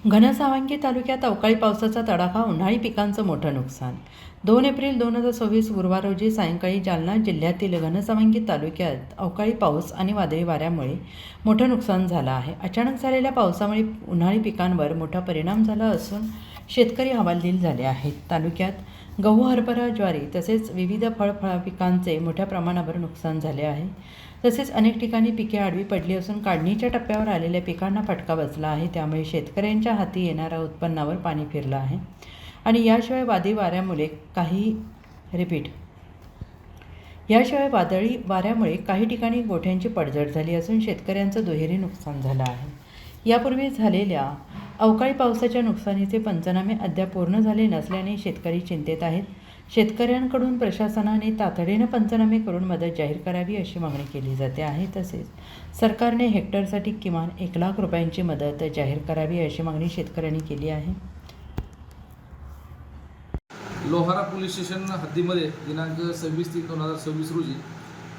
घनसावंगी तालुक्यात अवकाळी पावसाचा तडाखा, उन्हाळी पिकांचं मोठं नुकसान. 2 एप्रिल 2024 गुरुवार रोजी सायंकाळी जालना जिल्ह्यातील घनसावंगी तालुक्यात अवकाळी पाऊस आणि वादळी वाऱ्यामुळे मोठं नुकसान झालं आहे. अचानक झालेल्या पावसामुळे उन्हाळी पिकांवर मोठा परिणाम झाला असून शेतकरी हवालदिल झाले आहेत. तालुक्यात गहू, हरभरा, ज्वारी तसेच विविध फळा पिकांचे मोठ्या प्रमाणावर नुकसान झाले आहे. तसेच अनेक ठिकाणी पिके आडवी पडली असून काढणीच्या टप्प्यावर आलेल्या पिकांना फटका बसला आहे. त्यामुळे शेतकऱ्यांच्या हाती येणाऱ्या उत्पन्नावर पाणी फिरलं आहे आणि याशिवाय वादळी वाऱ्यामुळे काही ठिकाणी गोठ्यांची पडझड झाली असून शेतकऱ्यांचं दुहेरी नुकसान झालं आहे. यापूर्वी झालेल्या अवकाळी पावसाच्या नुकसानीचे पंचनामे अद्याप पूर्ण झाले नसल्याने शेतकरी चिंतेत आहेत. शेतकऱ्यांकडून प्रशासनाने तातडीनं पंचनामे करून मदत जाहीर करावी अशी मागणी केली जाते आहे. तसेच सरकारने हेक्टरसाठी किमान 1 लाख रुपयांची मदत जाहीर करावी अशी मागणी शेतकऱ्यांनी केली आहे. लोहारा पोलीस स्टेशन हद्दीमध्ये दिनांक 26/3/2026 रोजी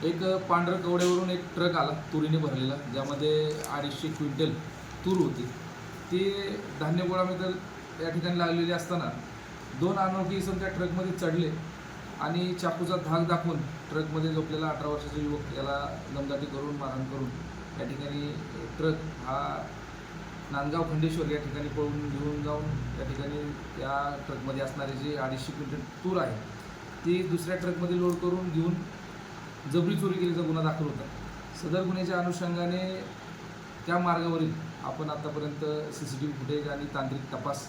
एक पांढरं कवड्यावरून एक ट्रक आला तुरीने भरलेला, ज्यामध्ये 250 क्विंटल तूर होती. ती धान्य गोळामध्ये या ठिकाणी लागलेली असताना 2 अनोळखी इसम त्या ट्रकमध्ये चढले आणि चाकूचा धाक दाखवून ट्रकमध्ये झोपलेला 18 वर्षाचा युवक याला दमदाटी करून मारहाण करून या ठिकाणी ट्रक हा नांदगाव खंडेश्वर या ठिकाणी पळून घेऊन जाऊन या ठिकाणी या ट्रकमध्ये असणारे जे 250 क्विंटल तूर आहे ती दुसऱ्या ट्रकमध्ये लोड करून घेऊन जबरी चोरी केल्याचा गुन्हा दाखल होता. सदर गुन्ह्याच्या अनुषंगाने त्या मार्गावरील आपण आतापर्यंत CCTV फुटेज आणि तांत्रिक तपास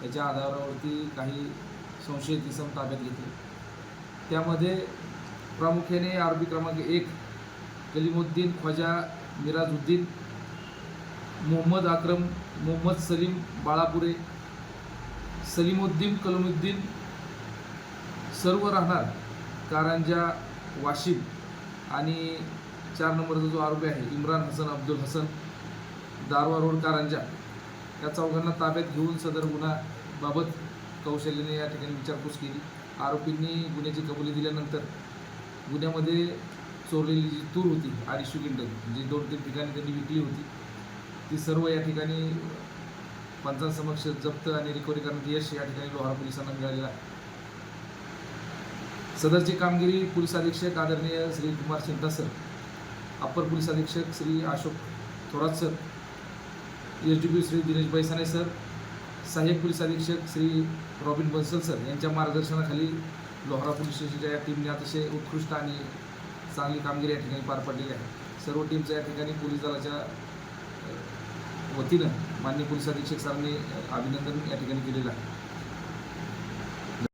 याच्या आधारावरती काही संशयित इसम ताब्यात घेतले. त्यामध्ये प्रामुख्याने आरोपी क्रमांक 1 कलीमुद्दीन ख्वाजा मिराजुद्दीन, मोहम्मद अक्रम, मोहम्मद सलीम बाळापुरे, सलीमुद्दीन कलमुद्दीन, सर्व राहणार कारंजा वाशिम, आणि 4 नंबरचा जो आरोपी आहे इम्रान हसन अब्दुल हसन, दारवा रोड कारंजा, या चौघांना ताब्यात घेऊन सदर गुन्ह्याबाबत कौशल्याने या ठिकाणी विचारपूस केली. आरोपींनी गुन्ह्याची कबुली दिल्यानंतर गुन्ह्यामध्ये चोरलेली जी तूर होती 250 क्विंटल, जी 2-3 ठिकाणी त्यांनी विकली होती, ती सर्व या ठिकाणी पंचांसमक्ष जप्त आणि रिकव्हरी करण्यात यश या ठिकाणी लोहारा पोलिसांना मिळालेला आहे. सदरची कामगिरी पोलीस अधीक्षक आदरणीय श्री कुमार चिंता सर, अप्पर पोलीस अधीक्षक Shri Ashok Thorat sir, SDPO Shri Dinesh बैसाने sir, सहाय्यक पोलीस अधीक्षक श्री रॉबिन बन्सल सर यांच्या मार्गदर्शनाखाली लोहारा पोलीस स्टेशनच्या या टीमने अतिशय उत्कृष्ट आणि चांगली कामगिरी या ठिकाणी पार पडलेली आहे. सर्व टीमचं या ठिकाणी पोलीस दलाच्या वतीनं माननीय पोलीस अधीक्षक सरांनी अभिनंदन या ठिकाणी केलेलं आहे.